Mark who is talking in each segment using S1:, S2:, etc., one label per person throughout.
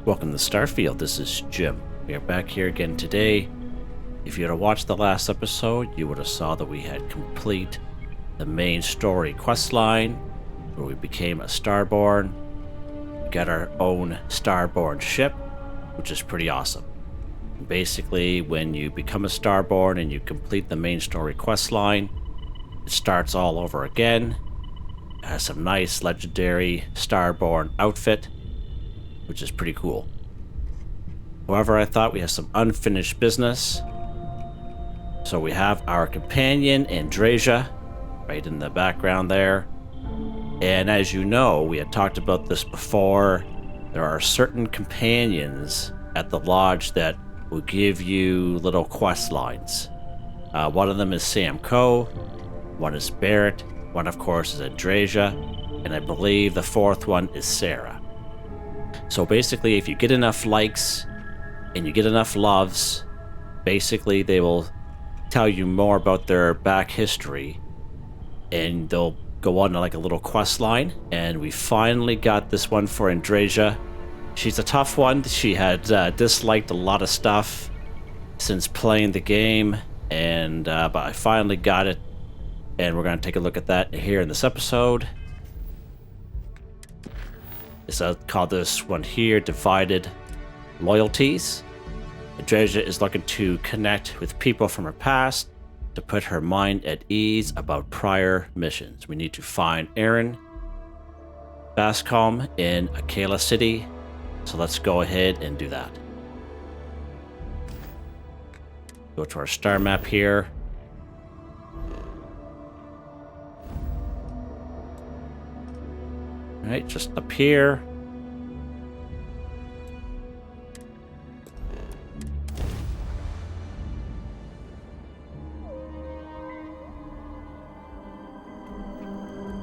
S1: Welcome to Starfield, this is Jim. We are back here again today. If you had watched the last episode, you would have saw that we had complete the main story quest line, where we became a Starborn. We got our own Starborn ship, which is pretty awesome. Basically, when you become a Starborn and you complete the main story quest line, it starts all over again. It has some nice legendary Starborn outfit, which is pretty cool. However, I thought we have some unfinished business. So we have our companion, Andreja, right in the background there. And as you know, we had talked about this before, there are certain companions at the lodge that will give you little quest lines. One of them is Sam Coe, one is Barrett, one of course is Andreja, and I believe the fourth one is Sarah. So basically, if you get enough likes and you get enough loves, basically they will tell you more about their back history and they'll go on to like a little quest line. And we finally got this one for Andreja. She's a tough one. She had disliked a lot of stuff since playing the game, and but I finally got it, and we're going to take a look at that here in this episode. It's called this one here, Divided Loyalties. Andreja is looking to connect with people from her past to put her mind at ease about prior missions. We need to find Eren, Bascolm in Akila City. So let's go ahead and do that. Go to our star map here. All right, just up here.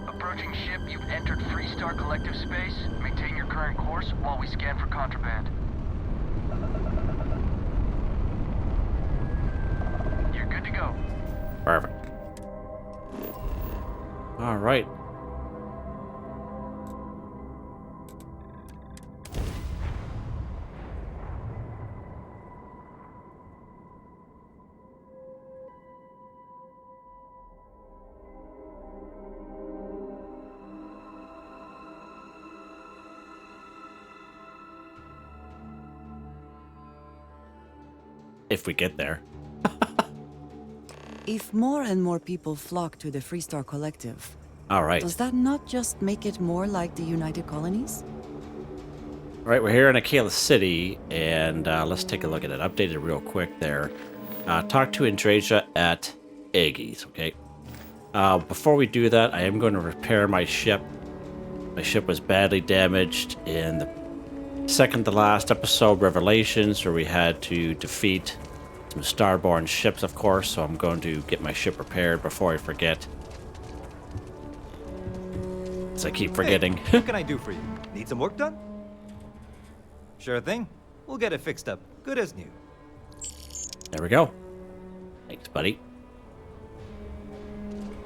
S2: Approaching ship, you've entered Freestar Collective space. Maintain your current course while we scan for contraband. You're good to go.
S1: Perfect. All right. If we get there.
S3: If more and more people flock to the Freestar Collective,
S1: All right.
S3: does that not just make it more like the United Colonies?
S1: All right, we're here in Akila City, and let's take a look at it. Updated real quick there. Talk to Andreja at Aggie's, okay? Before we do that, I am going to repair my ship. My ship was badly damaged in the second to last episode, Revelations, where we had to defeat some Starborn ships, of course, so I'm going to get my ship repaired before I forget. As I keep forgetting.
S4: Hey, what can I do for you? Need some work done? Sure thing. We'll get it fixed up. Good as new.
S1: There we go. Thanks, buddy.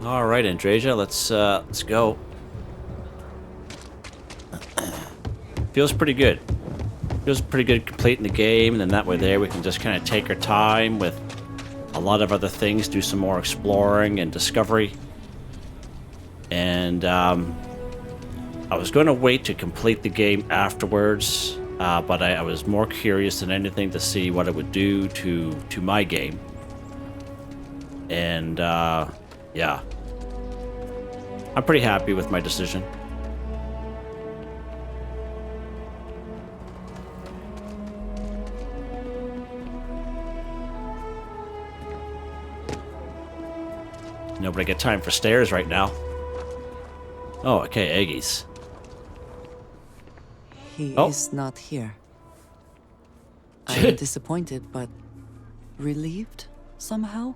S1: All right, Andreja, let's go. Feels pretty good. Feels pretty good completing the game, and then that way there we can just kind of take our time with a lot of other things, do some more exploring and discovery. And I was going to wait to complete the game afterwards, but I was more curious than anything to see what it would do to my game. And yeah, I'm pretty happy with my decision. Nobody got time for stairs right now. Oh, okay, Aggie's.
S3: He is not here. I am disappointed, but relieved somehow?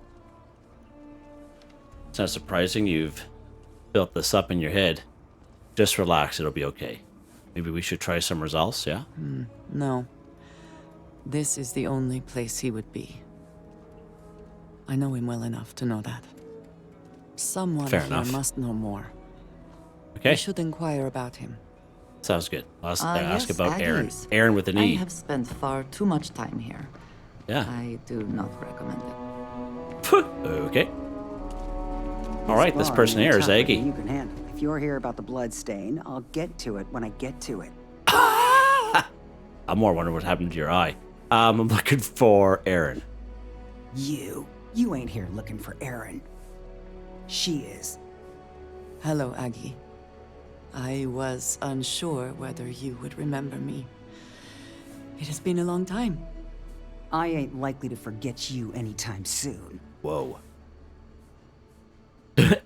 S1: It's not surprising you've built this up in your head. Just relax, it'll be okay. Maybe we should try somewhere else, yeah?
S3: No. This is the only place he would be. I know him well enough to know that. Someone
S1: Fair
S3: here
S1: enough.
S3: must know more.
S1: Okay.
S3: We should inquire about him.
S1: Sounds good. I'll ask
S3: Yes,
S1: about Eren.
S3: Aggies.
S1: Eren with an
S3: I
S1: E.
S3: have spent far too much time here.
S1: Yeah.
S3: I do not recommend it.
S1: Okay. All right, this
S5: Far
S1: person
S5: more
S1: here is
S5: tougher
S1: Aggie.
S5: than you can handle. If you're here about the blood stain, I'll get to it when I get to it.
S1: I'm more wondering what happened to your eye. I'm looking for Eren.
S5: You ain't here looking for Eren. She is.
S3: Hello, Aggie. I was unsure whether you would remember me. It has been a long time.
S5: I ain't likely to forget you anytime soon.
S1: Whoa.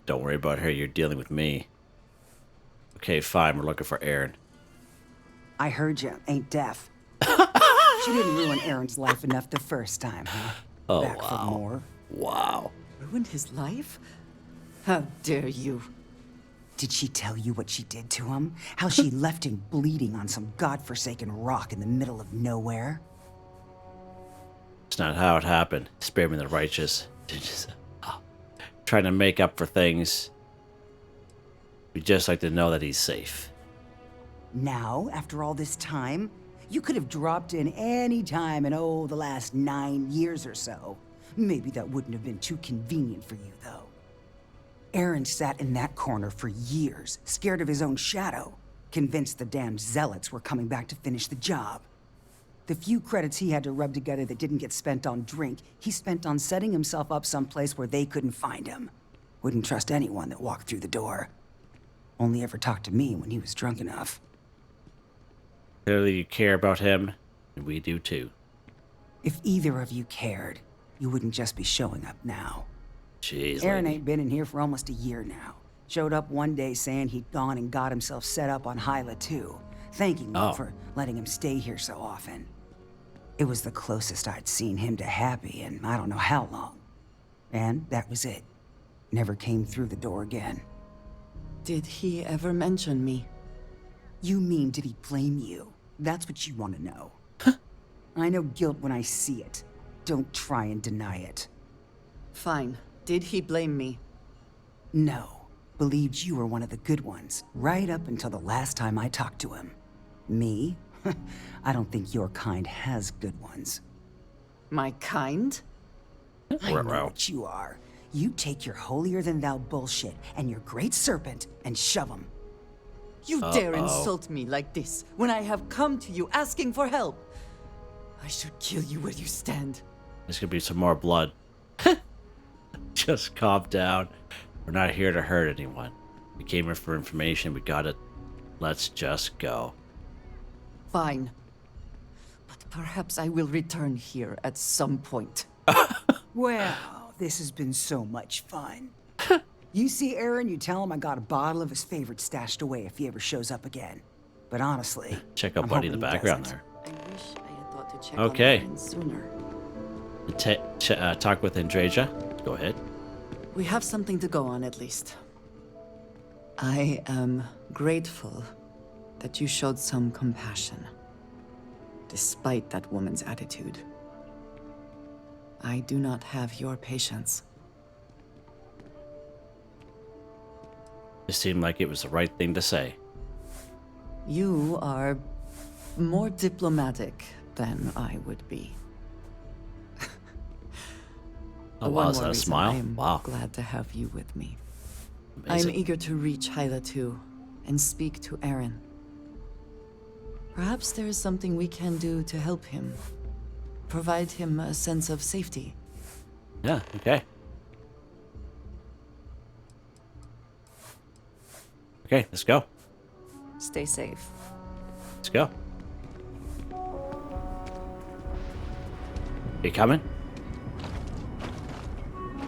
S1: Don't worry about her, you're dealing with me. Okay, fine, we're looking for Eren.
S5: I heard you ain't deaf. She didn't ruin Eren's life enough the first time, huh?
S1: Oh,
S5: Back for
S1: wow.
S5: more.
S1: Wow.
S3: Ruined his life? How dare you?
S5: Did she tell you what she did to him? How she left him bleeding on some godforsaken rock in the middle of nowhere?
S1: It's not how it happened. Spare me the righteous. Trying to make up for things. We'd just like to know that he's safe.
S5: Now, after all this time, you could have dropped in any time in, the last 9 years or so. Maybe that wouldn't have been too convenient for you, though. Eren sat in that corner for years, scared of his own shadow, convinced the damn Zealots were coming back to finish the job. The few credits he had to rub together that didn't get spent on drink, he spent on setting himself up someplace where they couldn't find him. Wouldn't trust anyone that walked through the door. Only ever talked to me when he was drunk enough.
S1: Clearly you care about him, and we do too.
S5: If either of you cared, you wouldn't just be showing up now.
S1: Jeez,
S5: Eren
S1: lady.
S5: ain't been in here for almost a year now. Showed up one day saying he'd gone and got himself set up on Hyla II, thanking me for letting him stay here so often. It was the closest I'd seen him to happy in I don't know how long. And that was it. Never came through the door again.
S3: Did he ever mention me?
S5: You mean, did he blame you? That's what you want to know. I know guilt when I see it. Don't try and deny it.
S3: Fine. Did he blame me?
S5: No. Believed you were one of the good ones, right up until the last time I talked to him. Me? I don't think your kind has good ones.
S3: My kind?
S5: I know what you are. You take your holier-than-thou bullshit and your great serpent and shove them.
S3: You dare insult me like this when I have come to you asking for help. I should kill you where you stand.
S1: There's gonna be some more blood. Just calm down. We're not here to hurt anyone. We came here for information. We got it. Let's just go.
S3: Fine. But perhaps I will return here at some point.
S5: Well, this has been so much fun. You see Eren, you tell him I got a bottle of his favorite stashed away if he ever shows up again. But honestly,
S1: Check out
S5: I'm
S1: Buddy in the
S5: hoping he
S1: background
S5: doesn't.
S1: there.
S3: I wish I had thought to check
S1: Okay.
S3: on Eren sooner.
S1: Talk with Andreja. Go ahead.
S3: We have something to go on at least. I am grateful that you showed some compassion, despite that woman's attitude. I do not have your patience.
S1: It seemed like it was the right thing to say.
S3: You are more diplomatic than I would be.
S1: Oh,
S3: One
S1: wow, is
S3: more
S1: that a
S3: reason
S1: smile?
S3: I am
S1: Wow.
S3: glad to have you with me.
S1: Amazing.
S3: I'm eager to reach Hyla II and speak to Eren. Perhaps there is something we can do to help him. Provide him a sense of safety.
S1: Yeah, okay. Okay, let's go.
S3: Stay safe.
S1: Let's go. You coming?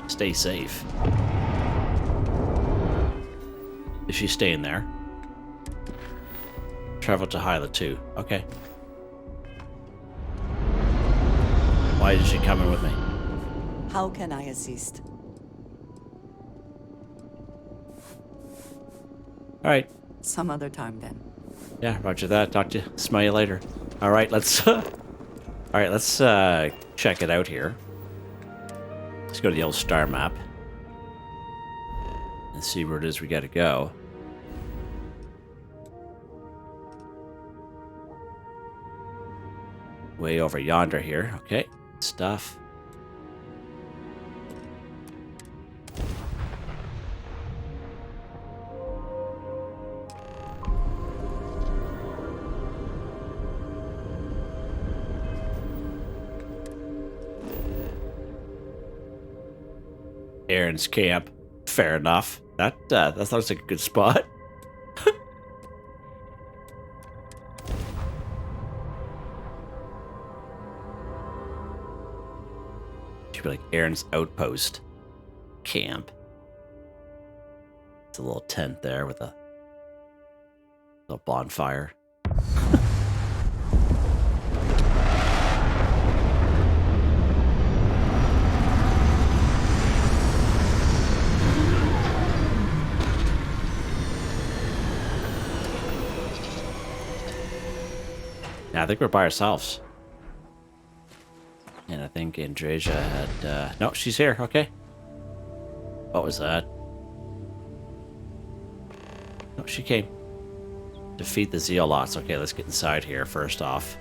S1: Stay safe. Is she staying there? Travel to Hyla II. Okay. Why is she coming with me?
S3: How can I assist?
S1: Alright.
S3: Some other time then.
S1: Yeah, roger that. Talk to you. Smell you later. Alright, let's check it out here. Let's go to the old star map. And see where it is we gotta go. way over yonder here. Okay, stuff. Eren's camp. Fair enough. That looks like a good spot. Should be like Eren's outpost camp. It's a little tent there with a little bonfire. I think we're by ourselves. And I think Andreja had... no, she's here. Okay. What was that? No, she came. Defeat the Zealots. Okay, let's get inside here first off.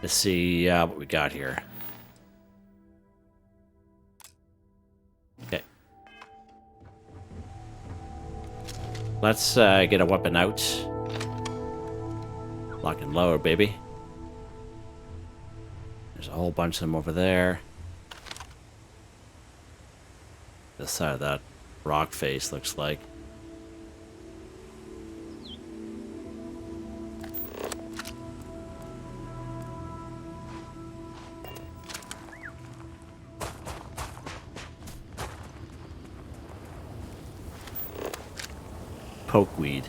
S1: Let's see what we got here. Okay. Let's get a weapon out. Lock and lower, baby. There's a whole bunch of them over there. This side of that rock face looks like. Pokeweed.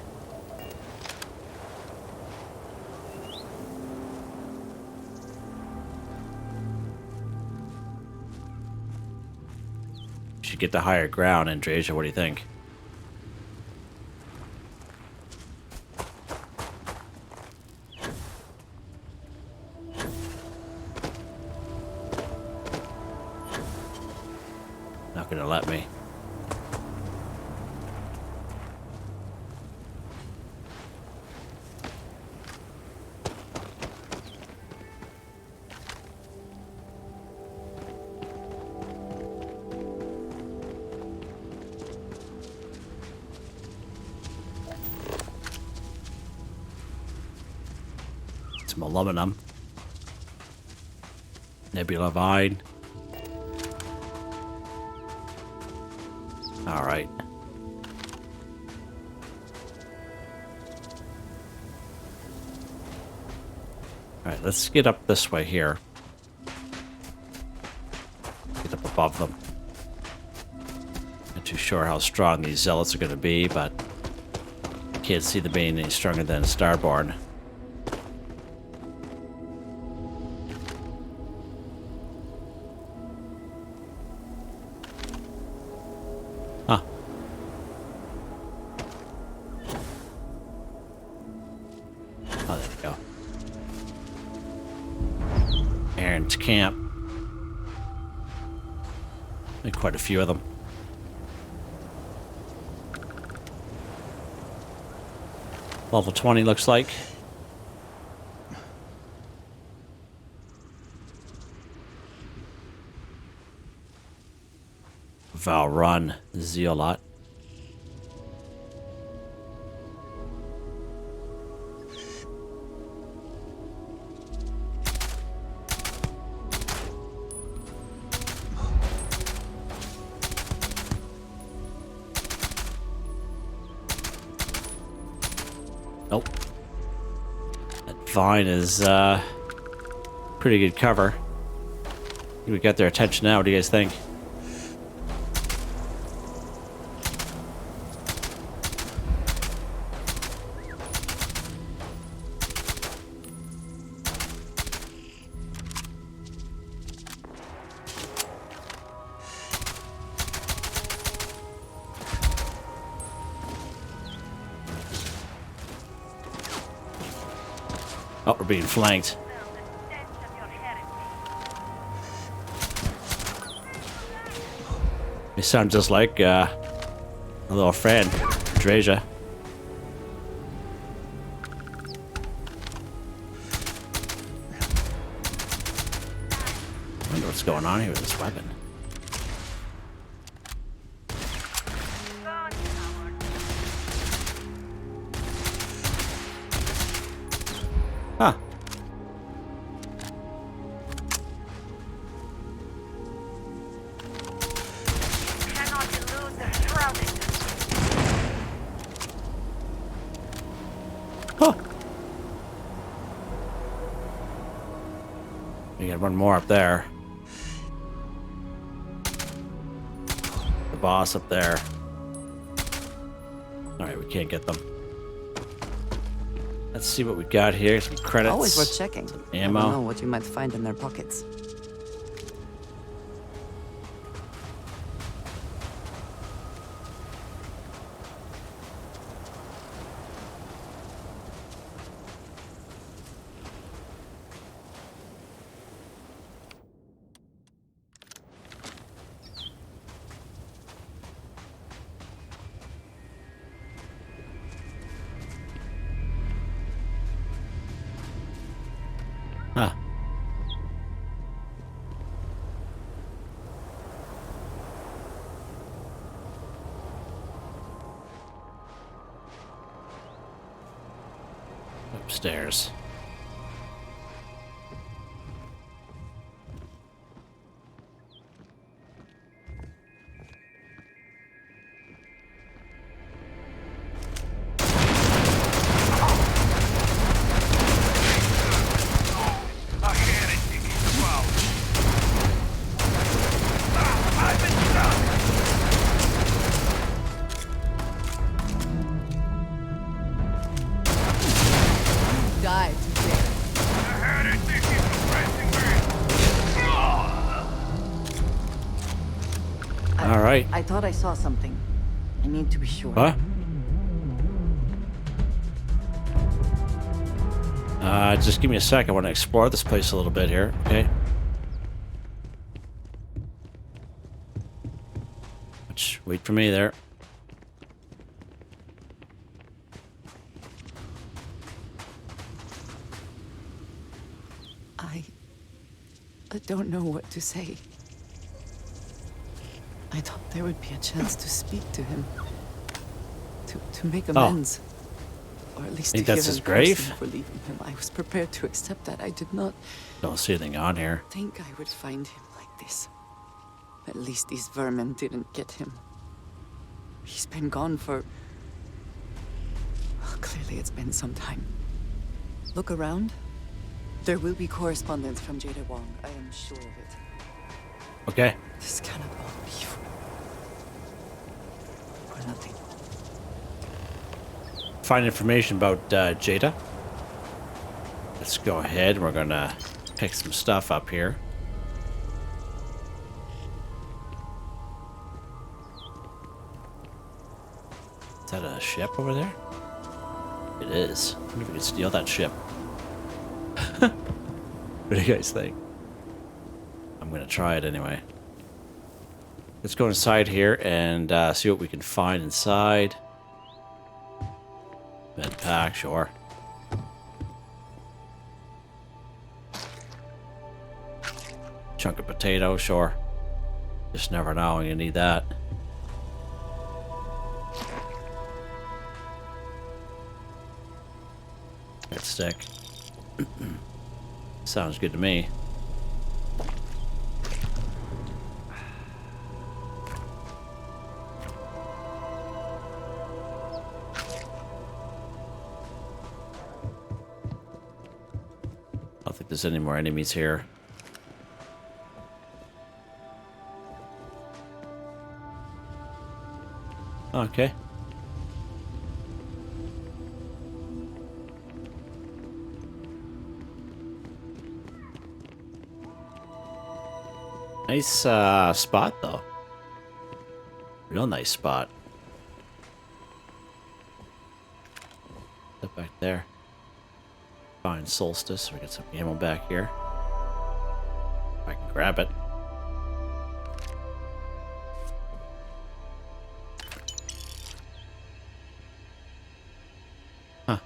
S1: Should get to higher ground, Andreja. What do you think? Not gonna let me. Some aluminum. Nebula vine. Alright. Alright, let's get up this way here. Get up above them. Not too sure how strong these zealots are going to be, but can't see them being any stronger than Starborn. Huh. Oh, there we go. Eren's camp. Quite a few of them. Level 20 looks like. Val Run, Zealot. Nope. That vine is pretty good cover. We got their attention now. What do you guys think? Oh, we're being flanked. They sound just like a little friend, Andreja. I wonder what's going on here with this weapon. Huh.
S6: Cannot elude the shrouded.
S1: Huh. We got one more up there. The boss up there. Alright, we can't get them. Let's see what we got here. Some credits.
S3: Always worth checking.
S1: Some
S3: You
S1: ammo.
S3: never know what you might find in their pockets.
S1: Huh. Upstairs.
S6: I had it thinking about. I've been
S3: Die today.
S6: I had it thinking pressing me.
S1: All right.
S3: I thought I saw something. I need to be sure.
S1: What? Just give me a sec. I want to explore this place a little bit here. Okay. Wait for me there.
S3: I don't know what to say. I thought there would be a chance to speak to him. To make amends. Or at least
S1: Think
S3: to
S1: that's
S3: hear
S1: his
S3: him
S1: grave?
S3: personally for leaving him. I was prepared to accept that. I did not
S1: Don't see anything on here.
S3: think I would find him like this. At least these vermin didn't get him. He's been gone for... Well, clearly it's been some time. Look around. There will be correspondence from Jaeda Wong. I am sure of it.
S1: Okay.
S3: This cannot all be for nothing.
S1: Find information about Jaeda. Let's go ahead. We're gonna pick some stuff up here. Is that a ship over there? It is. I wonder if we can steal that ship. What do you guys think? I'm gonna try it anyway. Let's go inside here and see what we can find inside. Med pack, sure. Chunk of potato, sure. Just never know, you need that. Good stick. Sounds good to me. I don't think there's any more enemies here. Okay. Nice spot, though. Real nice spot. Step back there. Fine solstice. We got some ammo back here. If I can grab it. Huh.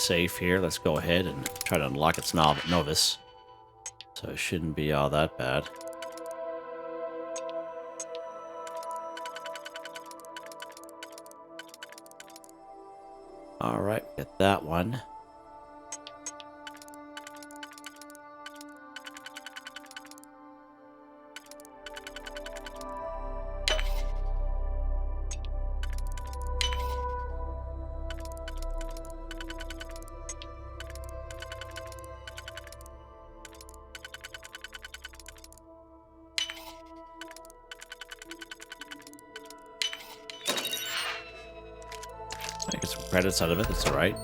S1: safe here. Let's go ahead and try to unlock its novice. So it shouldn't be all that bad. Alright, get that one. I get some credits out of it, that's alright.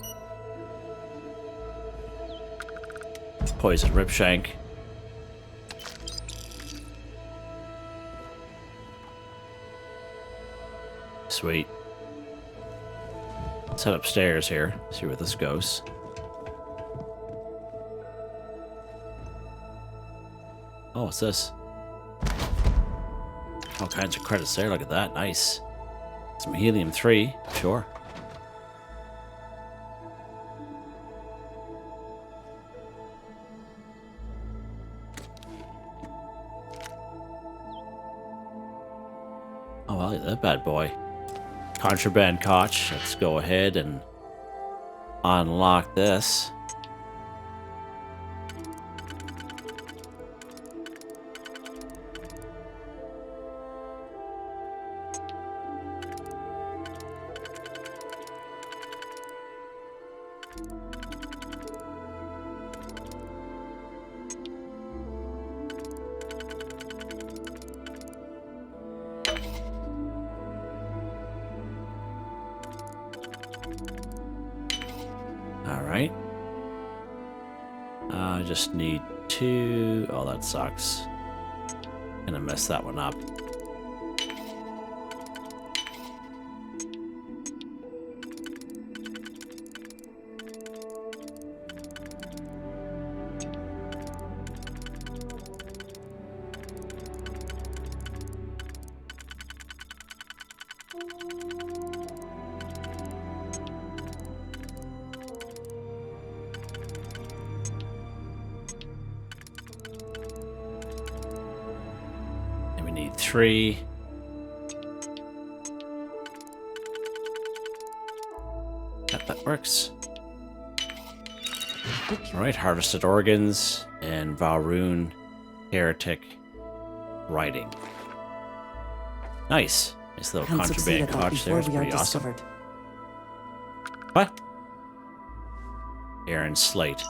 S1: Poison Ripshank. Sweet. Let's head upstairs here, see where this goes. Oh, what's this? All kinds of credits there, look at that, nice. Some helium-3, sure. Oh, well, look at that bad boy. Contraband Cache. Let's go ahead and unlock this. Alright. I just need 2. Oh, that sucks. Gonna mess that one up. We need 3. That works. Alright, harvested organs and Valrune heretic writing. Nice. Nice little
S3: Can't succeed
S1: contraband
S3: at that
S1: cache there.
S3: before
S1: It's
S3: we are
S1: pretty awesome.
S3: discovered.
S1: What? Eren's slate.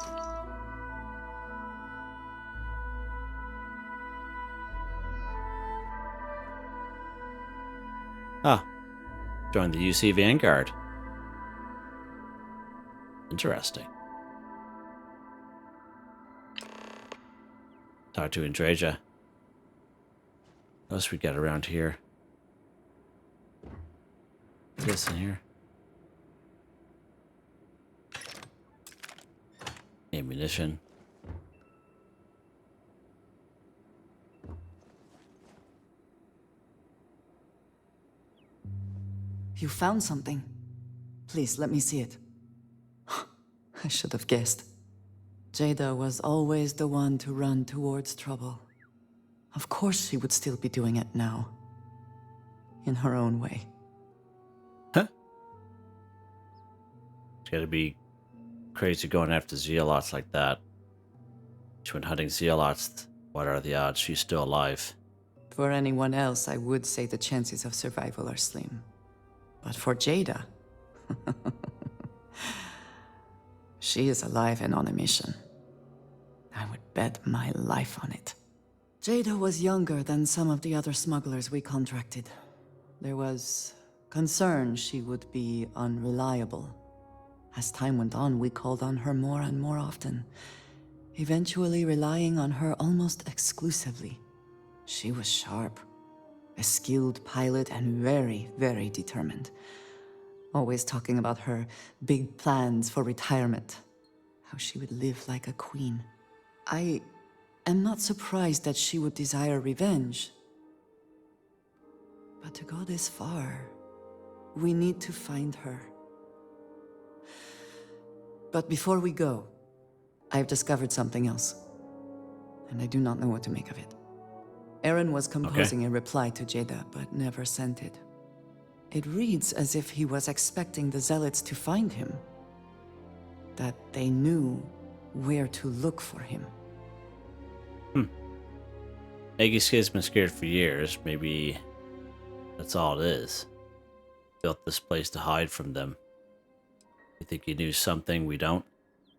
S1: Ah, join the UC Vanguard. Interesting. Talk to Andreja. What else we got around here? What's this in here? Ammunition.
S3: You found something. Please, let me see it. I should have guessed. Jaeda was always the one to run towards trouble. Of course she would still be doing it now. In her own way.
S1: Huh? It's gotta be crazy going after Zealots like that. She went hunting Zealots. What are the odds she's still alive?
S3: For anyone else, I would say the chances of survival are slim. But for Jaeda, she is alive and on a mission. I would bet my life on it. Jaeda was younger than some of the other smugglers we contracted. There was concern she would be unreliable. As time went on, we called on her more and more often, eventually relying on her almost exclusively. She was sharp, a skilled pilot and very, very determined. Always talking about her big plans for retirement, how she would live like a queen. I am not surprised that she would desire revenge. But to go this far, we need to find her. But before we go, I've discovered something else. And I do not know what to make of it. Eren was composing a reply to Jaeda, but never sent it. It reads as if he was expecting the Zealots to find him. That they knew where to look for him.
S1: Aggie's kid's been scared for years. Maybe that's all it is. Built this place to hide from them. You think he knew something we don't?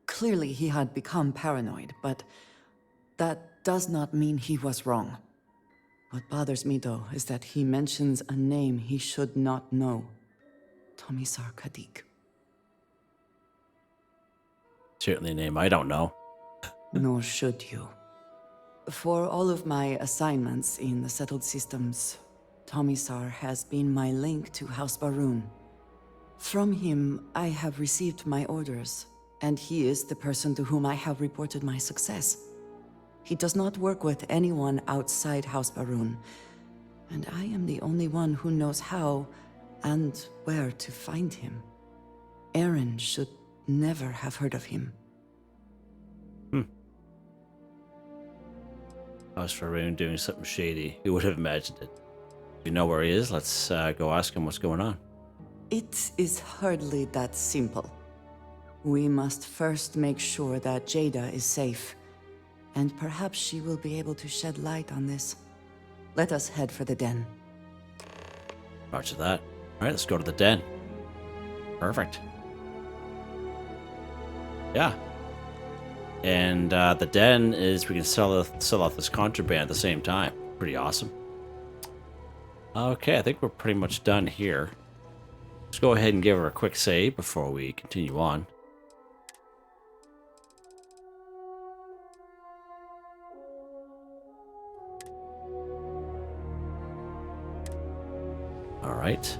S3: Clearly he had become paranoid, but that does not mean he was wrong. What bothers me, though, is that he mentions a name he should not know. Tomisar Kadik.
S1: Certainly a name I don't know.
S3: Nor should you. For all of my assignments in the settled systems, Tomisar has been my link to House Barun. From him, I have received my orders, and he is the person to whom I have reported my success. He does not work with anyone outside House Barun, and I am the only one who knows how and where to find him. Eren should never have heard of him.
S1: House Faroon doing something shady. Who would have imagined it? If you know where he is, let's go ask him what's going on.
S3: It is hardly that simple. We must first make sure that Jaeda is safe, and perhaps she will be able to shed light on this. Let us head for the den.
S1: Roger that. Alright, let's go to the den. Perfect. Yeah. And the den is we can sell off this contraband at the same time. Pretty awesome. Okay, I think we're pretty much done here. Let's go ahead and give her a quick save before we continue on. All right.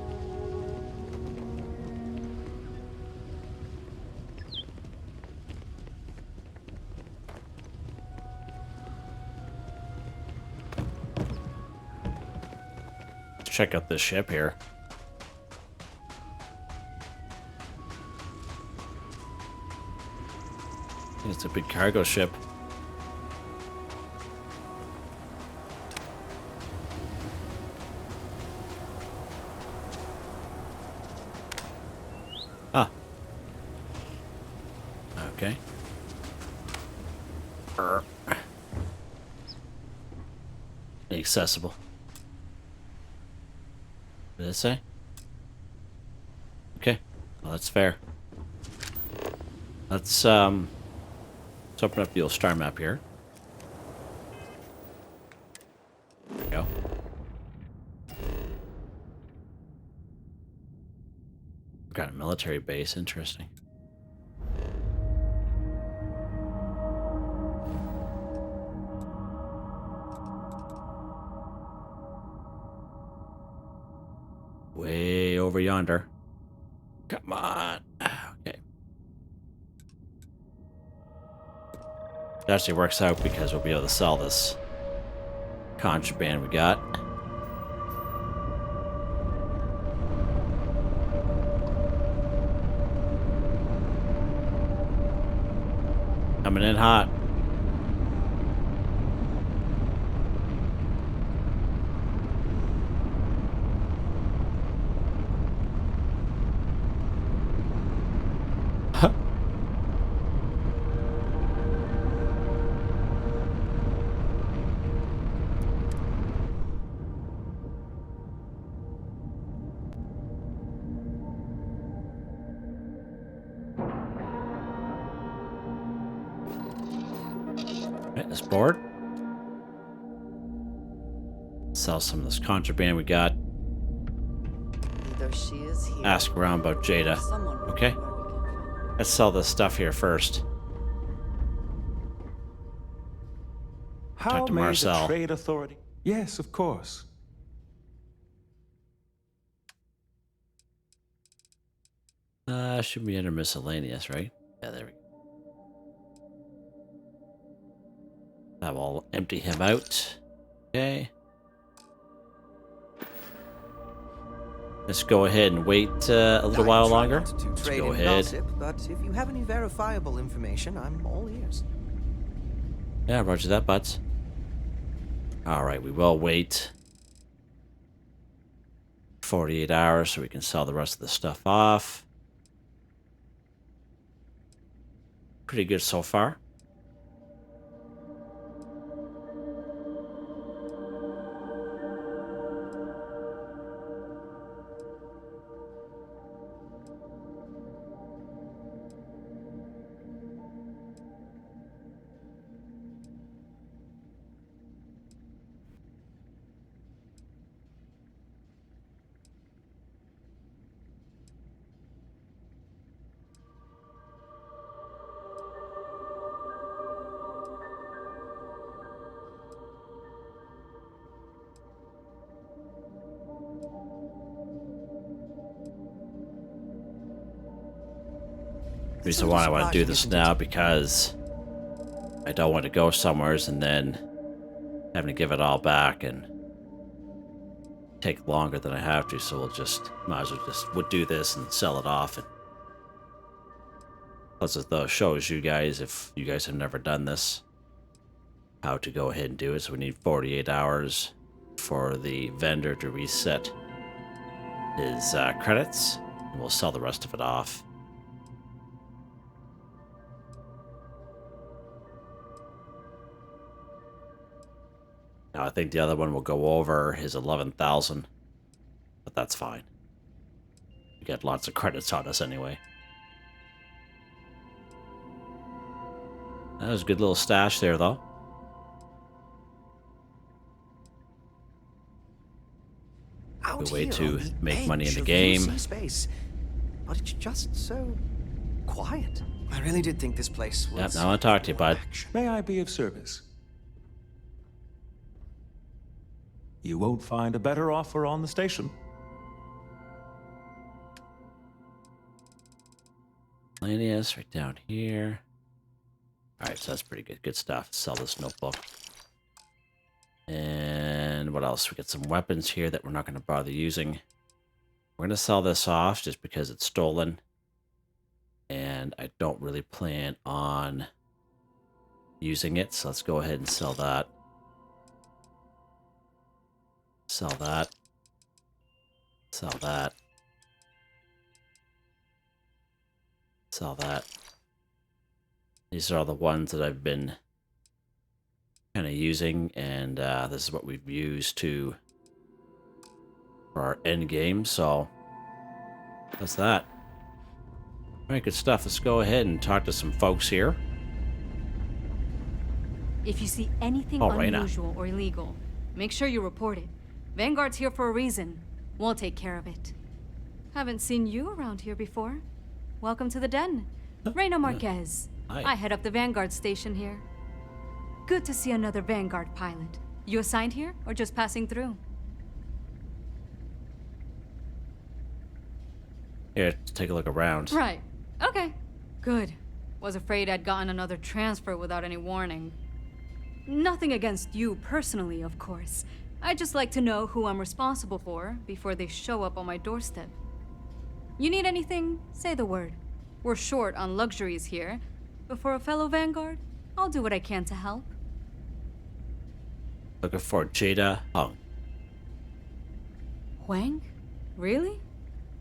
S1: Let's check out this ship here. It's a big cargo ship. Ah. Okay. Inaccessible. What did it say? Okay. Well, that's fair. Let's open up the old star map here. There we go. Got a military base, interesting. Way over yonder. Come on. Okay. It actually works out because we'll be able to sell this contraband we got. Coming in hot. Right, this board. Sell some of this contraband we got.
S3: Either she is here.
S1: Ask around about Jaeda.
S3: Someone will
S1: Okay.
S3: know where we can find her.
S1: Let's sell this stuff here first.
S7: How
S1: to
S7: may
S1: Marcel.
S7: the trade authority? Yes, of course.
S1: Should be under miscellaneous, right? Yeah, there we go. That will empty him out. Okay. let's go ahead and wait a little while
S8: try
S1: longer.
S8: not to
S1: Let's
S8: trade
S1: go
S8: in
S1: ahead.
S8: gossip, but if you have any verifiable information, I'm all ears.
S1: Yeah, roger that, butts. Alright, we will wait 48 hours so we can sell the rest of the stuff off. Pretty good so far. The reason why I want to do this now because I don't want to go somewheres and then having to give it all back and take longer than I have to, so might as well just would do this and sell it off. And plus it though shows you guys, if you guys have never done this, how to go ahead and do it. So we need 48 hours for the vendor to reset his credits, and we'll sell the rest of it off. Now, I think the other one will go over his 11,000, but that's fine. We get lots of credits on us anyway. That was a good little stash there, though. Good way to make money in the game.
S8: Space, but it's just so quiet. I really did think this place was...
S1: Yep, now I want to talk to you, bud.
S7: May I be of service? You won't find a better offer on the station.
S1: Miscellaneous right down here. Alright, so that's pretty good. Good stuff. Sell this notebook. And what else? We got some weapons here that we're not going to bother using. We're going to sell this off just because it's stolen. And I don't really plan on using it. So let's go ahead and sell that. Sell that. Sell that. Sell that. These are all the ones that I've been kind of using, and this is what we've used for our end game, so that's that. Alright, good stuff. Let's go ahead and talk to some folks here.
S9: If you see anything unusual or illegal, make sure you report it. Vanguard's here for a reason. We'll take care of it. Haven't seen you around here before. Welcome to the den. Reina Marquez.
S1: Hi.
S9: I head up the Vanguard station here. Good to see another Vanguard pilot. You assigned here or just passing through?
S1: Here, take a look around.
S9: Right. Okay. Good. Was afraid I'd gotten another transfer without any warning. Nothing against you personally, of course. I'd just like to know who I'm responsible for before they show up on my doorstep. You need anything? Say the word. We're short on luxuries here, but for a fellow Vanguard, I'll do what I can to help.
S1: Looking for Jaeda Hung.
S9: Huang? Really?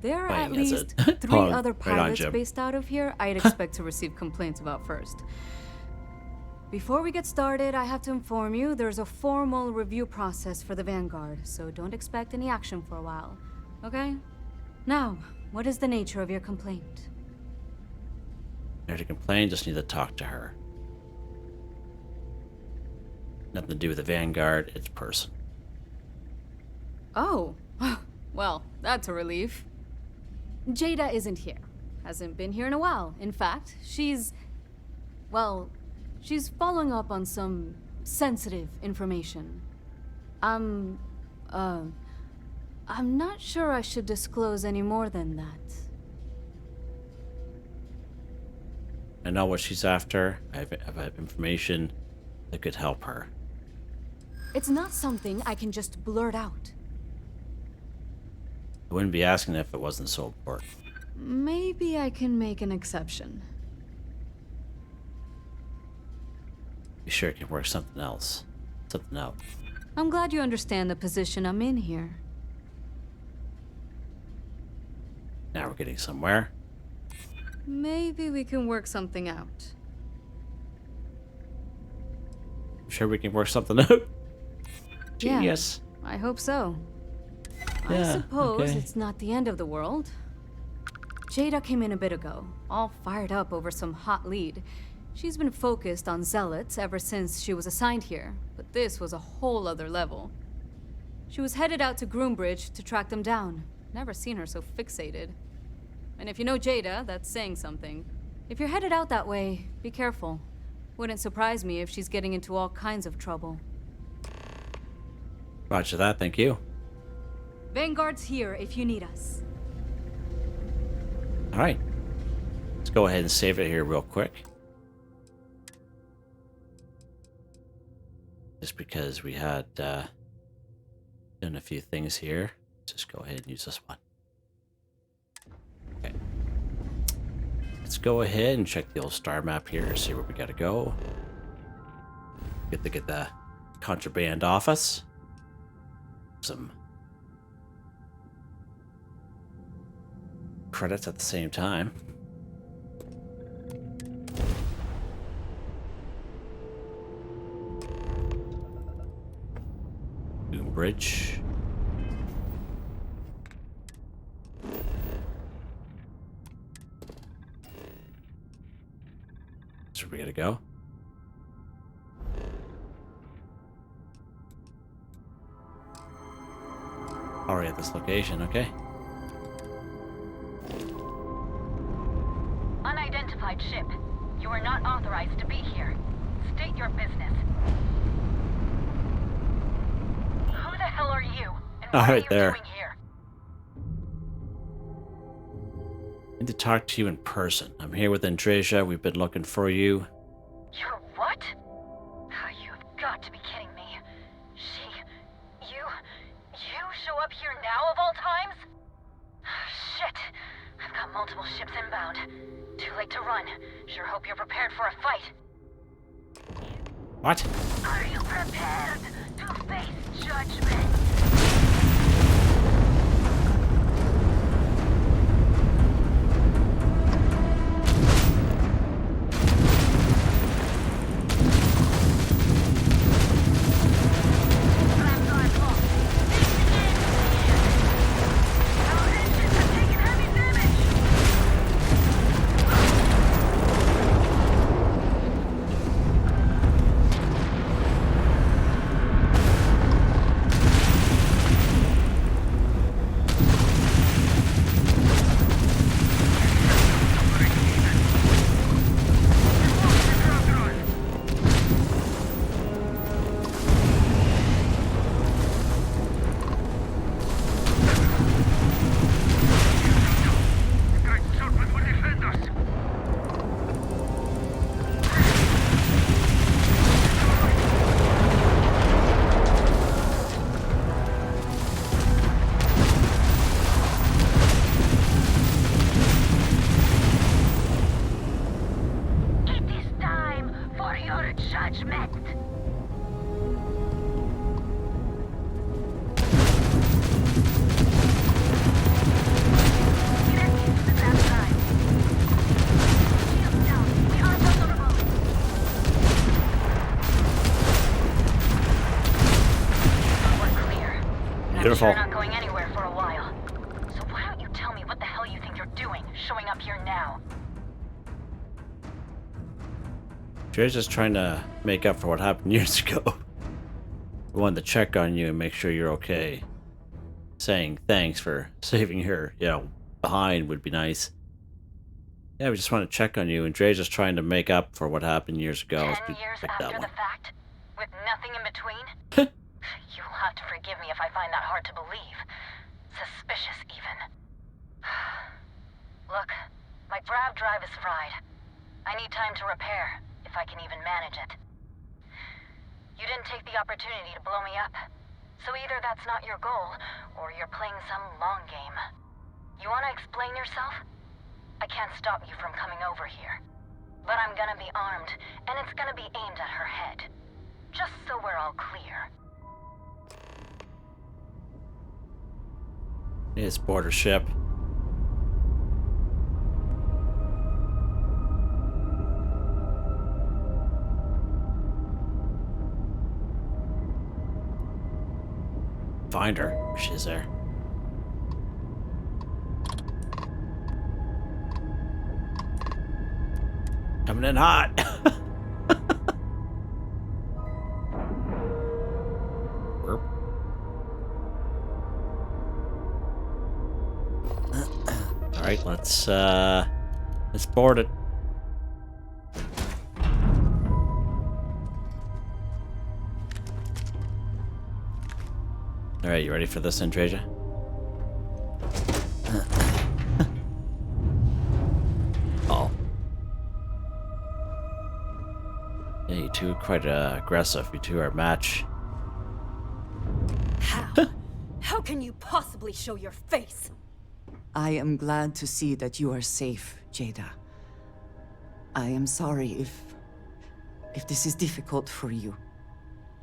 S9: There are
S1: Huang,
S9: at
S1: is
S9: least
S1: it?
S9: 3
S1: Hung.
S9: other
S1: Right on,
S9: pilots
S1: Jim.
S9: based out of here I'd expect to receive complaints about first. Before we get started, I have to inform you there's a formal review process for the Vanguard, so don't expect any action for a while, okay? Now, what is the nature of your complaint?
S1: There to complain, just need to talk to her. Nothing to do with the Vanguard, it's person.
S9: Oh, well, that's a relief. Jaeda isn't here. Hasn't been here in a while. In fact, she's following up on some sensitive information. I'm not sure I should disclose any more than that.
S1: I know what she's after. I have information that could help her.
S9: It's not something I can just blurt out.
S1: I wouldn't be asking if it wasn't so important.
S9: Maybe I can make an exception.
S1: You sure can work something else. Something out.
S9: I'm glad you understand the position I'm in here.
S1: Now we're getting somewhere.
S9: Maybe we can work something out.
S1: Sure we can work something out? Genius.
S9: Yeah, I hope so.
S1: Yeah,
S9: I suppose
S1: okay.
S9: it's not the end of the world. Jaeda came in a bit ago, all fired up over some hot lead. She's been focused on Zealots ever since she was assigned here, but this was a whole other level. She was headed out to Groombridge to track them down. Never seen her so fixated. And if you know Jaeda, that's saying something. If you're headed out that way, be careful. Wouldn't surprise me if she's getting into all kinds of trouble.
S1: Roger that, thank you.
S9: Vanguard's here if you need us.
S1: Alright. Let's go ahead and save it here real quick. Just because we had done a few things here. Just go ahead and use this one. Okay. Let's go ahead and check the old star map here, see where we gotta go. Get the contraband office. Some credits at the same time. Bridge. That's where we gotta go. Already at this location, okay.
S10: Unidentified ship. You are not authorized to be here. State your business. Who the hell are you? And what are you doing here?
S1: I need to talk to you in person. I'm here with Andreja. We've been looking for you.
S10: You're what? You've got to be kidding me. You show up here now of all times? Shit. I've got multiple ships inbound. Too late to run. Sure hope you're prepared for a fight.
S1: What?
S10: Are you prepared to face judgment?
S1: Beautiful.
S10: You're not going anywhere for a while. So why don't you tell me what the hell you think you're doing, showing up here now?
S1: Dre's just trying to make up for what happened years ago. We wanted to check on you and make sure you're okay. Saying thanks for saving her, behind would be nice. Yeah, we just want to check on you, and Dre's just trying to make up for what happened years ago.
S10: 10 years after the fact, with nothing in between? You'll have to forgive me if I find that hard to believe. Suspicious, even. Look, my grav drive is fried. I need time to repair, if I can even manage it. You didn't take the opportunity to blow me up. So either that's not your goal, or you're playing some long game. You want to explain yourself? I can't stop you from coming over here. But I'm gonna be armed, and it's gonna be aimed at her head. Just so we're all clear.
S1: It's border ship. Find her. She's there. Coming in hot. Burp. All right, let's board it. All right, you ready for this, Andreja? Oh. Yeah, you two are quite aggressive. You two are a match.
S9: How? How can you possibly show your face?
S3: I am glad to see that you are safe, Jaeda. I am sorry if this is difficult for you.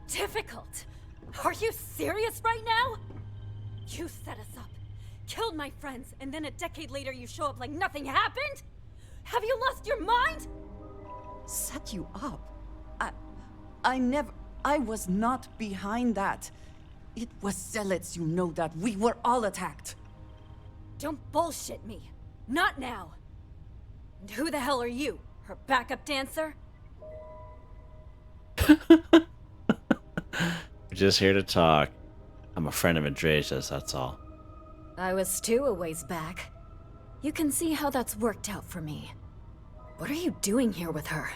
S9: Difficult? Are you serious right now? You set us up, killed my friends, and then a decade later you show up like nothing happened? Have you lost your mind?
S3: Set you up? I was not behind that. It was Zealots, you know that. We were all attacked.
S9: Don't bullshit me. Not now. And who the hell are you? Her backup dancer?
S1: We're just here to talk. I'm a friend of Andreja's, that's all.
S9: I was too a ways back. You can see how that's worked out for me. What are you doing here with her?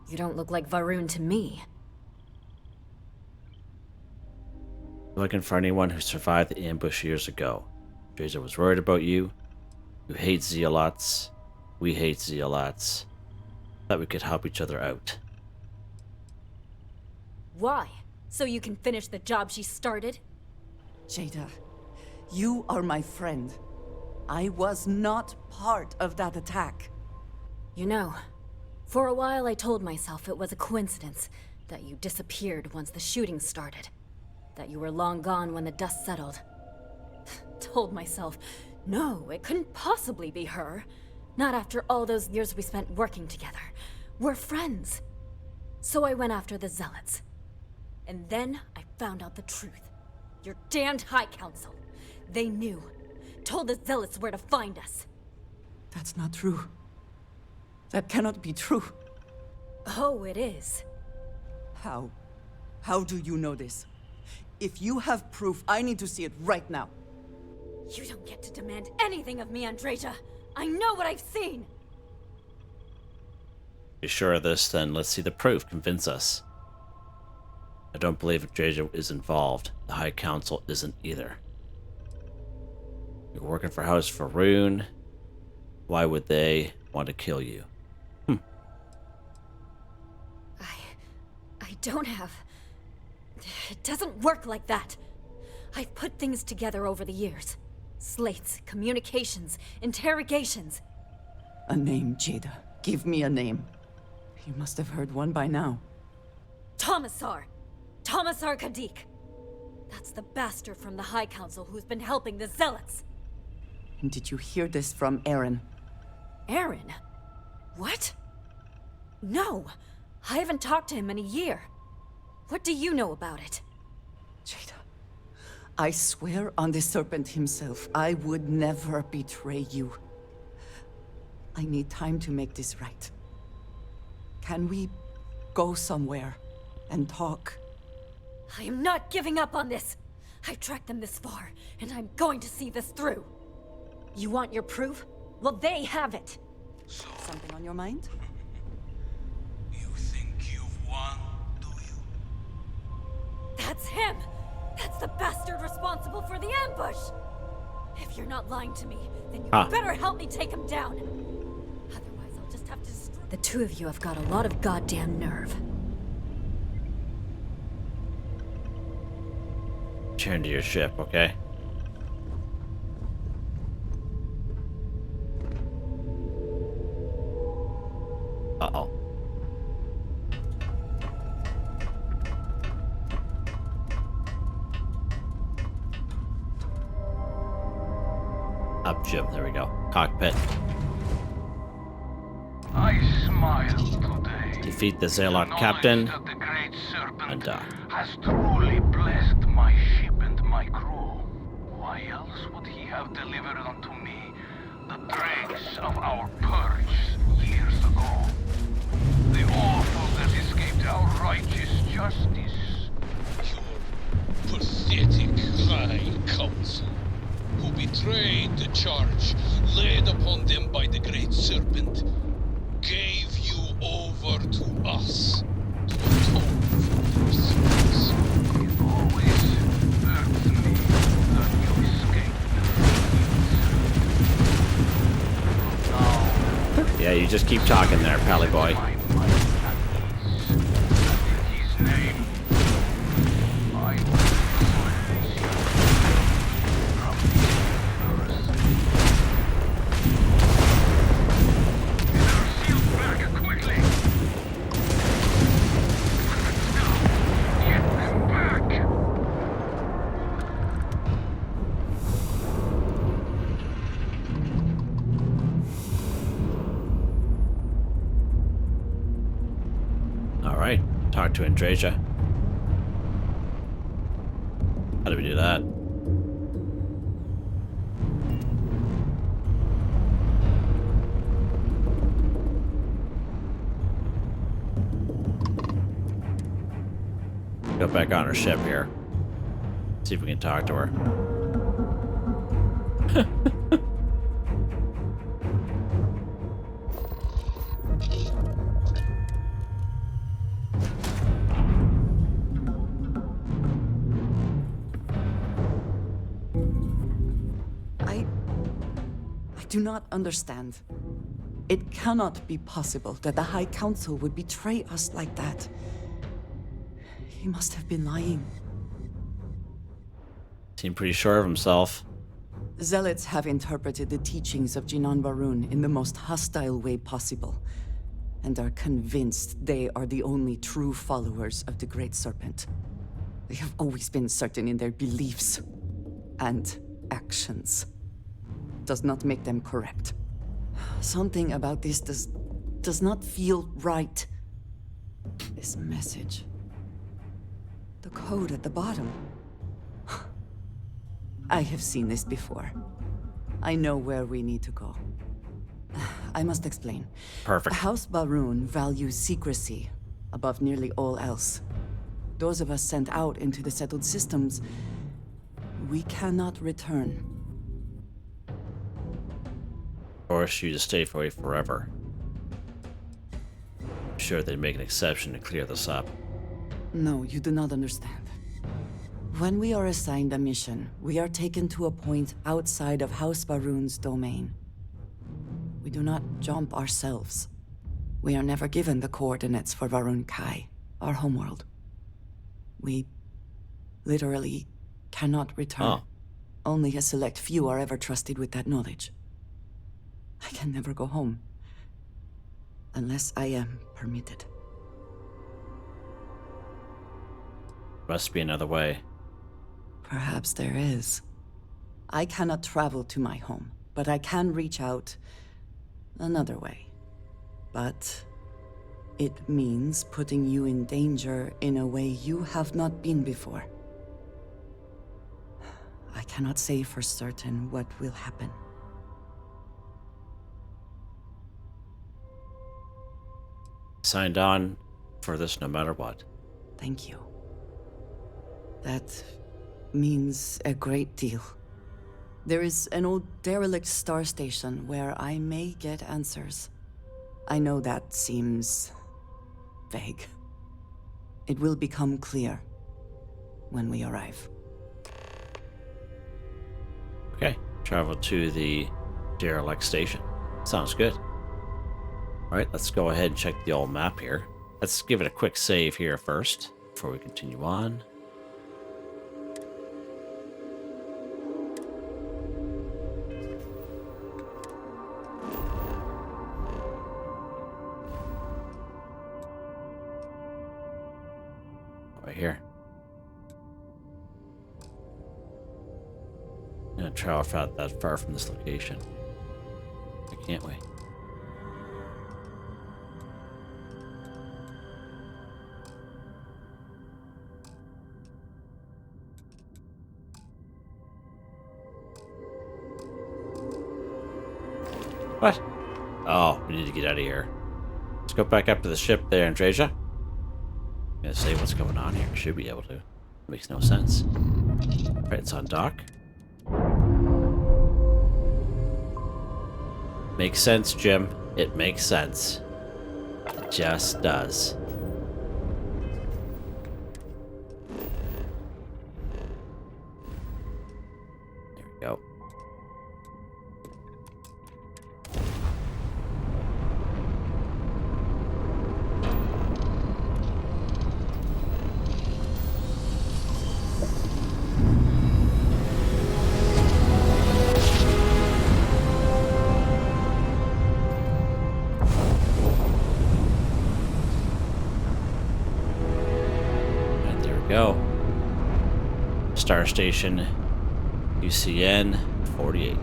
S9: You don't look like Varun to me.
S1: Looking for anyone who survived the ambush years ago. Andreja was worried about you. You hate Zealots. We hate Zealots. Thought we could help each other out.
S9: Why? So you can finish the job she started?
S3: Jaeda, you are my friend. I was not part of that attack.
S9: You know, for a while I told myself it was a coincidence that you disappeared once the shooting started. That you were long gone when the dust settled. Told myself, no, it couldn't possibly be her. Not after all those years we spent working together. We're friends. So I went after the Zealots. And then I found out the truth. Your damned High Council. They knew. Told the Zealots where to find us.
S3: That's not true. That cannot be true.
S9: Oh, it is.
S3: How? How do you know this? If you have proof, I need to see it right now.
S9: You don't get to demand anything of me, Andreja. I know what I've seen.
S1: You sure of this? Then let's see the proof. Convince us. I don't believe Andreja is involved. The High Council isn't either. You're working for House Varun. Why would they want to kill you?
S9: I don't have... It doesn't work like that. I've put things together over the years. Slates, communications, interrogations.
S3: A name, Jaeda. Give me a name. You must have heard one by now.
S9: Tomasar Kadik. That's the bastard from the High Council who's been helping the Zealots.
S3: And did you hear this from Eren?
S9: Eren? What? No, I haven't talked to him in a year. What do you know about it?
S3: Jaeda, I swear on the Serpent himself, I would never betray you. I need time to make this right. Can we go somewhere and talk?
S9: I am not giving up on this. I've tracked them this far, and I'm going to see this through. You want your proof? Well, they have it.
S3: Something on your mind?
S6: You think you've won, do you?
S9: That's him! That's the bastard responsible for the ambush! If you're not lying to me, then you better help me take him down. Otherwise, I'll just have to destroy... The two of you have got a lot of goddamn nerve.
S1: Return to your ship, okay? Uh-oh. Up, Jim. There we go. Cockpit.
S6: I smile today.
S1: Defeat the Zealot
S6: Knowledge
S1: captain.
S6: that the great serpent
S1: And
S6: has truly blessed my ship and my crew. Why else would he have delivered unto me the dregs of our purge years ago? The awful that escaped our righteous justice.
S11: Your pathetic High Council, who betrayed the charge laid upon them by the Great Serpent, gave you over to us to atone for your sins.
S6: It always hurts me that you escaped the now.
S1: Yeah, you just keep talking there, pally boy.
S6: My mind at ease. In his name, I will silence you from the universe. Seal back quickly! Now, get them back!
S1: Alright, talk to Andreja. How do we do that? Go back on her ship here. See if we can talk to her.
S3: I do not understand. It cannot be possible that the High Council would betray us like that. He must have been lying.
S1: Seemed pretty sure of himself.
S3: Zealots have interpreted the teachings of Jinan Varun in the most hostile way possible, and are convinced they are the only true followers of the Great Serpent. They have always been certain in their beliefs and actions. Does not make them correct. Something about this does not feel right. This message. The code at the bottom. I have seen this before. I know where we need to go. I must explain.
S1: Perfect.
S3: House Barun values secrecy above nearly all else. Those of us sent out into the settled systems, we cannot return.
S1: Force you to stay away forever. I'm sure they'd make an exception to clear this up.
S3: No, you do not understand. When we are assigned a mission, we are taken to a point outside of House Barun's domain. We do not jump ourselves. We are never given the coordinates for Varun Kai, our homeworld. We literally cannot return.
S1: Oh.
S3: Only a select few are ever trusted with that knowledge. I can never go home. Unless I am permitted.
S1: Must be another way.
S3: Perhaps there is. I cannot travel to my home, but I can reach out another way. But it means putting you in danger in a way you have not been before. I cannot say for certain what will happen.
S1: Signed on for this no matter what.
S3: Thank you. That means a great deal. There is an old derelict star station where I may get answers. I know that seems vague. It will become clear when we arrive.
S1: Okay, travel to the derelict station. Sounds good. Alright, let's go ahead and check the old map here. Let's give it a quick save here first, before we continue on. Right here. I'm gonna travel out that far from this location. Why can't we? What? Oh, we need to get out of here. Let's go back up to the ship there, Andreja. I'm gonna see what's going on here. Should be able to. Makes no sense. Right, it's on dock. Makes sense, Jim. It makes sense. It just does. There we go. Go. Star Station UCN 48.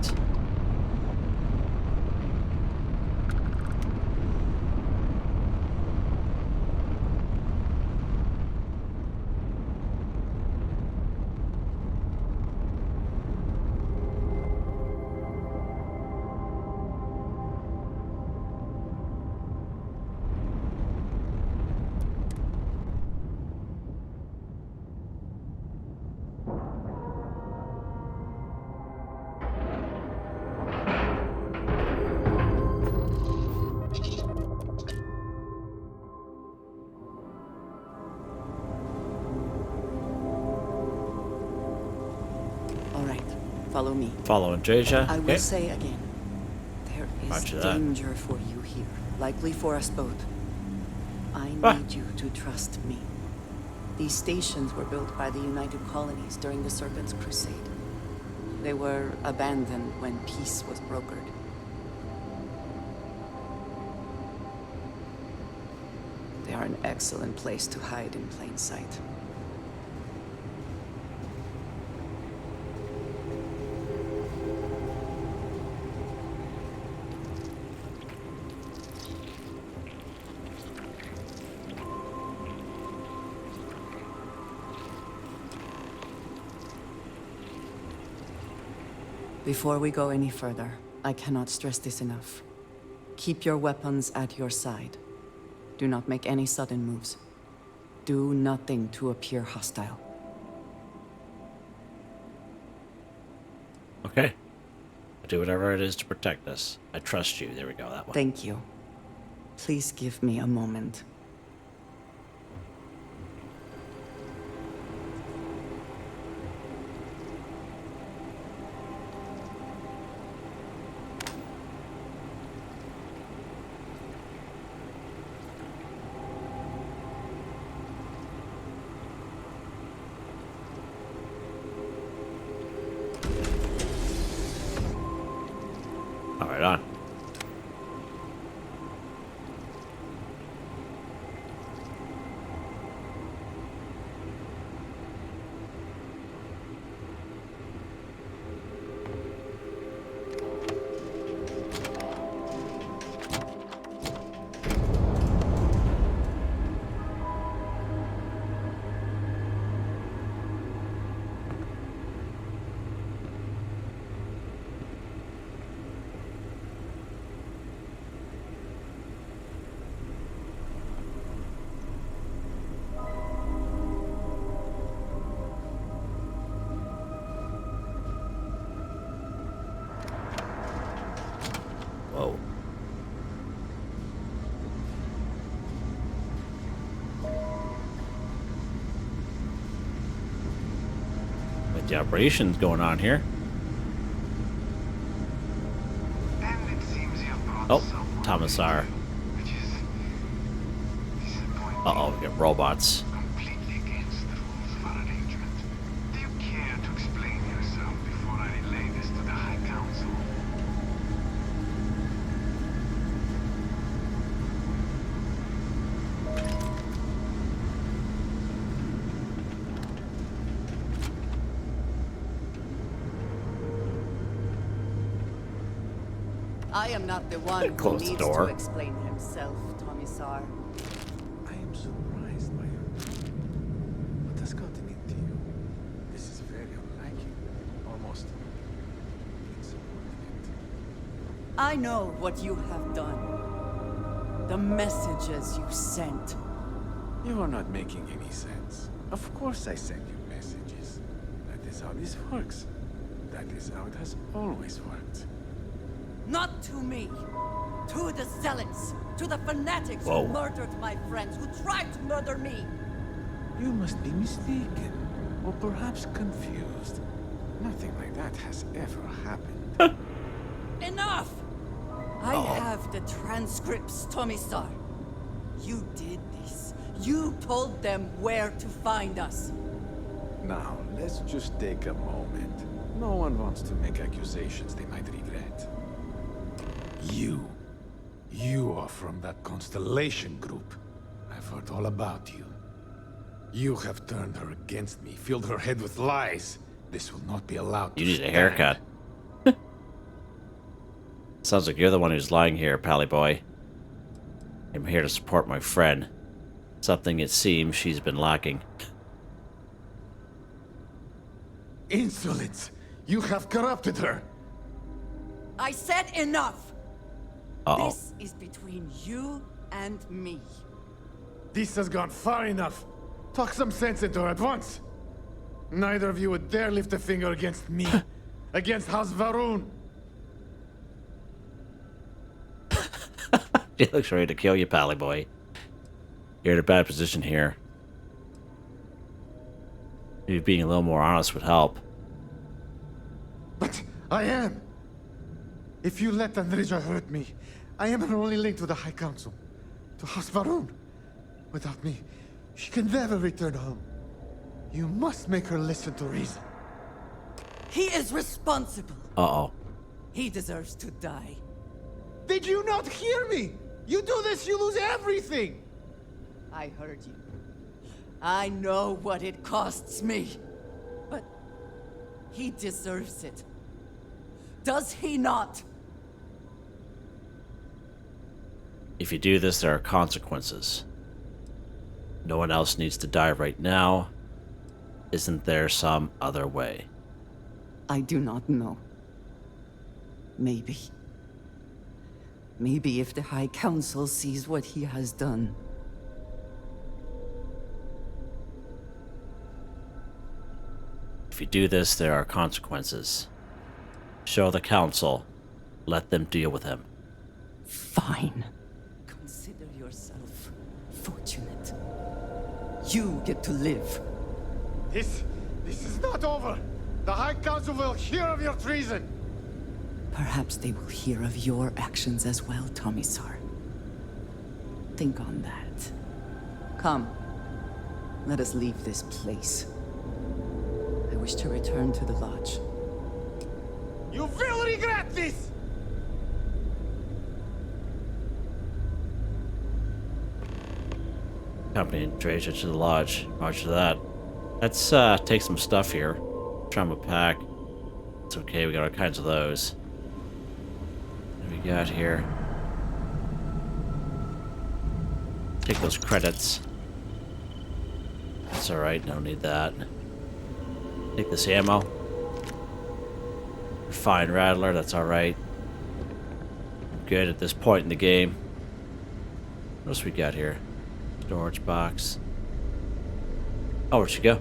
S3: Follow me.
S1: Follow Andreja.
S3: I will say again, there is
S1: Roger that.
S3: danger for you here, likely for us both. I need you to trust me. These stations were built by the United Colonies during the Serpent's Crusade. They were abandoned when peace was brokered. They are an excellent place to hide in plain sight. Before we go any further, I cannot stress this enough. Keep your weapons at your side. Do not make any sudden moves. Do nothing to appear hostile.
S1: Okay. I'll do whatever it is to protect us. I trust you. There we go, that one.
S3: Thank you. Please give me a moment.
S1: All right, on. Whoa. What the operations going on here? Oh, Thomasar. Uh-oh, we got robots.
S3: I am not the one who
S1: Close the
S3: needs
S1: door.
S3: to explain himself, Commissar.
S7: I am surprised by you. What has gotten into you? This is very unlike you. Almost insubordinate.
S3: I know what you have done. The messages you sent.
S7: You are not making any sense. Of course I send you messages. That is how this works. That is how it has always worked.
S3: Not to me. To the Zealots. To the fanatics
S1: Whoa.
S3: who murdered my friends, who tried to murder me.
S7: You must be mistaken, or perhaps confused. Nothing like that has ever happened.
S3: Enough! I have the transcripts, Commissar. You did this. You told them where to find us.
S7: Now, let's just take a moment. No one wants to make accusations they might regret. You are from that Constellation group. I've heard all about you. You have turned her against me, filled her head with lies. This will not be allowed to
S1: You need a
S7: stand.
S1: haircut. Sounds like you're the one who's lying here, Pally Boy. I'm here to support my friend. Something it seems she's been lacking.
S7: Insolence! You have corrupted her!
S3: I said enough!
S1: Uh-oh.
S3: This is between you and me.
S7: This has gone far enough. Talk some sense into her at once. Neither of you would dare lift a finger against me. Against House Varun.
S1: She looks ready to kill you, Pally Boy. You're in a bad position here. Maybe being a little more honest would help.
S7: But I am. If you let Andreja hurt me, I am her only link to the High Council. To House Varun. Without me, she can never return home. You must make her listen to reason.
S3: He is responsible.
S1: Uh-oh.
S3: He deserves to die.
S7: Did you not hear me? You do this, you lose everything!
S3: I heard you. I know what it costs me. But he deserves it. Does he not?
S1: If you do this, there are consequences. No one else needs to die right now. Isn't there some other way?
S3: I do not know. Maybe. Maybe if the High Council sees what he has done.
S1: If you do this, there are consequences. Show the council. Let them deal with him.
S3: Fine. Consider yourself fortunate. You get to live.
S7: This is not over! The High Council will hear of your treason!
S3: Perhaps they will hear of your actions as well, Commissar. Think on that. Come. Let us leave this place. I wish to return to the lodge.
S7: You will regret this!
S1: Accompany Andreja to the lodge. Roger that. Let's take some stuff here. Trauma pack. It's okay, we got all kinds of those. What do we got here? Take those credits. That's alright, don't need that. Take this ammo. Fine Rattler, that's alright. Good at this point in the game. What else we got here? Storage box. Oh, where'd she go?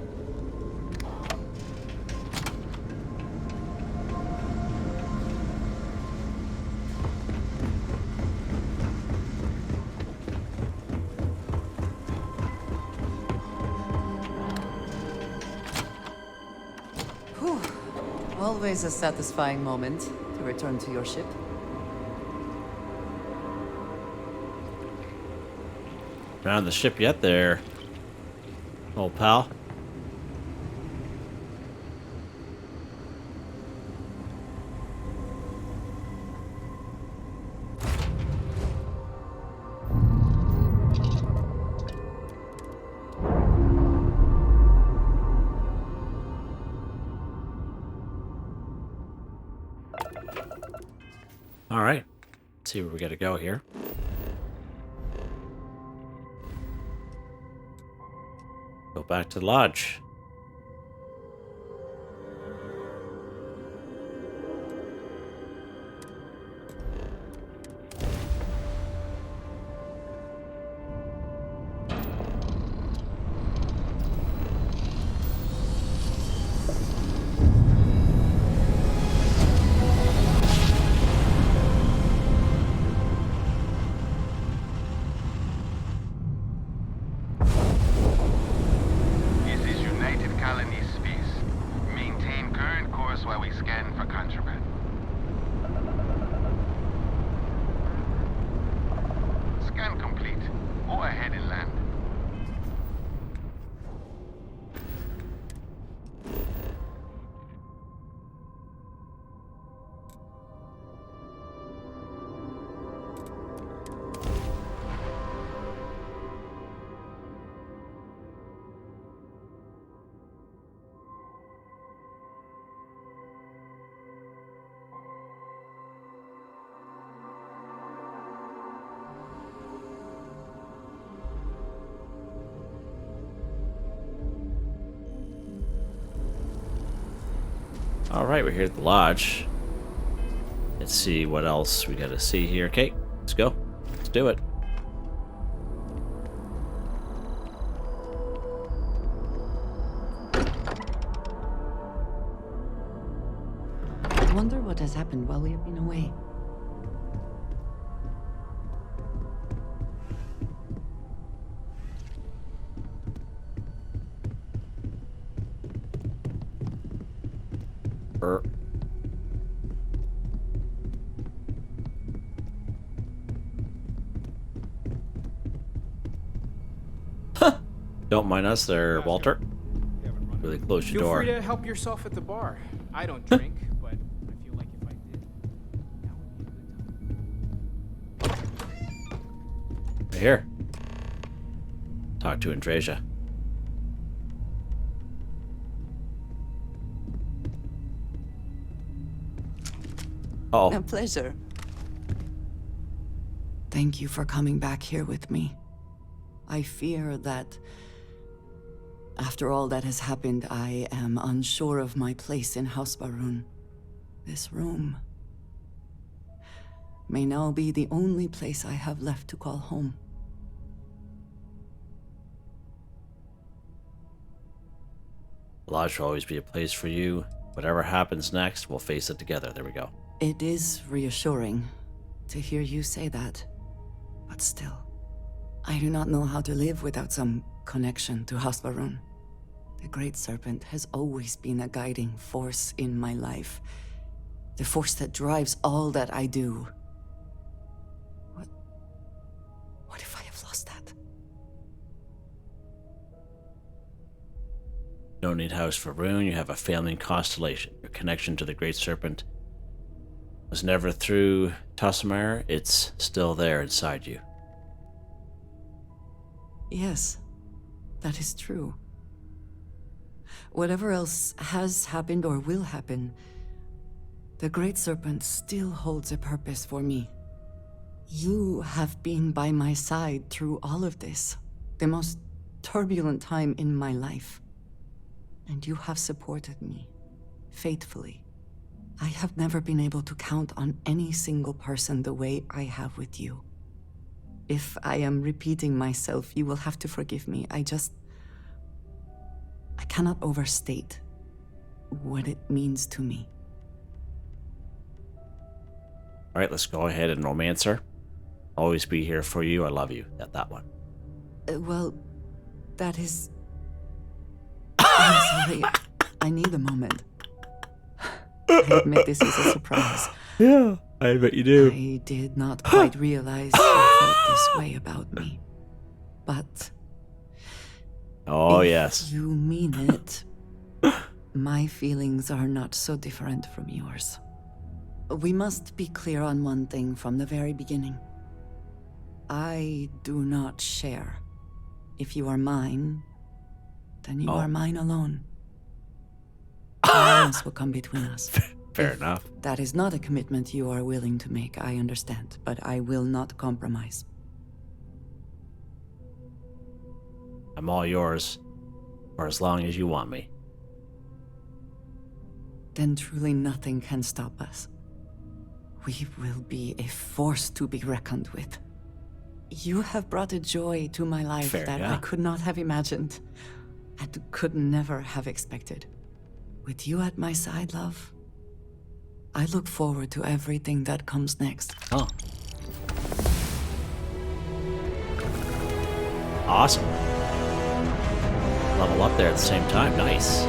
S3: Whew. Always a satisfying moment to return to your ship.
S1: Not on the ship yet there, old pal. All right, Let's see where we gotta go here. Go back to the lodge.
S6: While we scan for contraband. Scan complete. Go ahead and land.
S1: Alright, we're here at the lodge. Let's see what else we gotta see here. Okay, let's go. Let's do it.
S3: I wonder what has happened while we've been away.
S1: Don't mind us there, Walter. Really close your door.
S12: Feel free to help yourself at the bar. I don't drink, but I feel like if I did, that would be a good time.
S1: Right here. Talk to Andreja. Oh.
S3: A pleasure. Thank you for coming back here with me. I fear that after all that has happened, I am unsure of my place in House Baroon. This room may now be the only place I have left to call home.
S1: The lodge will always be a place for you. Whatever happens next, we'll face it together. There we go.
S3: It is reassuring to hear you say that, but still, I do not know how to live without some connection to House Baroon. The Great Serpent has always been a guiding force in my life, the force that drives all that I do. What if I have lost that?
S1: You don't need House Baroon. You have a family constellation. Your connection to the Great Serpent was never through Tossamar. It's still there inside you.
S3: Yes, that is true. Whatever else has happened or will happen, the Great Serpent still holds a purpose for me. You have been by my side through all of this, the most turbulent time in my life. And you have supported me, faithfully. I have never been able to count on any single person the way I have with you. If I am repeating myself, you will have to forgive me. I cannot overstate what it means to me.
S1: All right, let's go ahead and romance her. Always be here for you. I love you. That one.
S3: Well, that is... I'm sorry. I need a moment. I admit this is a surprise.
S1: Yeah, I bet you do.
S3: I did not quite realize you felt this way about me. But...
S1: Oh,
S3: if
S1: yes.
S3: you mean it, my feelings are not so different from yours. We must be clear on one thing from the very beginning. I do not share. If you are mine, then you are mine alone. No one else will come between us.
S1: Fair
S3: If
S1: enough.
S3: that is not a commitment you are willing to make, I understand, but I will not compromise.
S1: I'm all yours for as long as you want me.
S3: Then truly nothing can stop us. We will be a force to be reckoned with. You have brought a joy to my life
S1: Fair,
S3: that
S1: yeah.
S3: I could not have imagined, and could never have expected. With you at my side, love, I look forward to everything that comes next.
S1: Oh. Awesome. Level up there at the same time. Nice.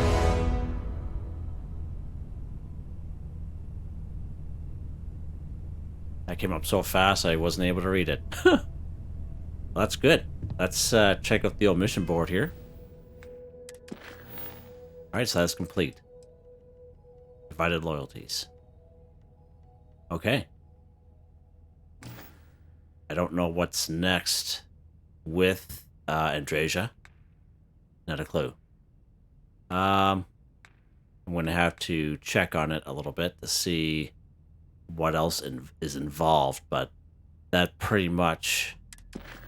S1: That came up so fast I wasn't able to read it. Well, that's good. Let's check out the old mission board here. Alright, so that's complete. Divided loyalties. Okay. I don't know what's next with Andreja. Not a clue. I'm going to have to check on it a little bit to see what else is involved, but that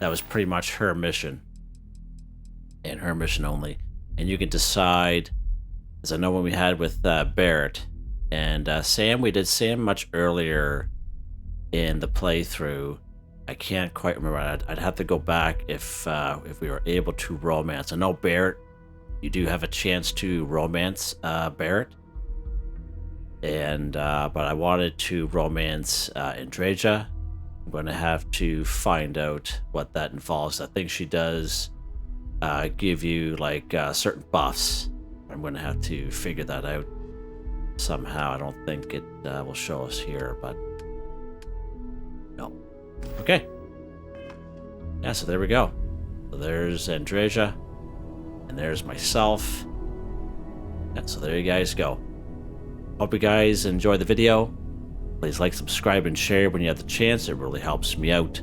S1: was pretty much her mission. And her mission only. And you can decide, as I know when we had with Barrett and Sam, we did Sam much earlier in the playthrough. I can't quite remember. I'd have to go back if we were able to romance. I know Barrett, you do have a chance to romance Barrett, and but I wanted to romance Andreja. I'm going to have to find out what that involves. I think she does give you like certain buffs. I'm going to have to figure that out somehow. I don't think it will show us here, but no. Okay. Yeah, so there we go. So there's Andreja, and there's myself. Yeah, so there you guys go. Hope you guys enjoy the video. Please like, subscribe, and share when you have the chance. It really helps me out.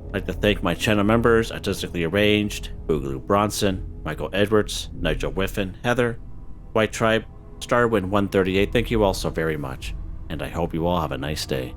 S1: I'd like to thank my channel members, Artistically Arranged, Boogaloo Bronson, Michael Edwards, Nigel Wiffen, Heather, Whitetribe, Starwind 138. Thank you all so very much, and I hope you all have a nice day.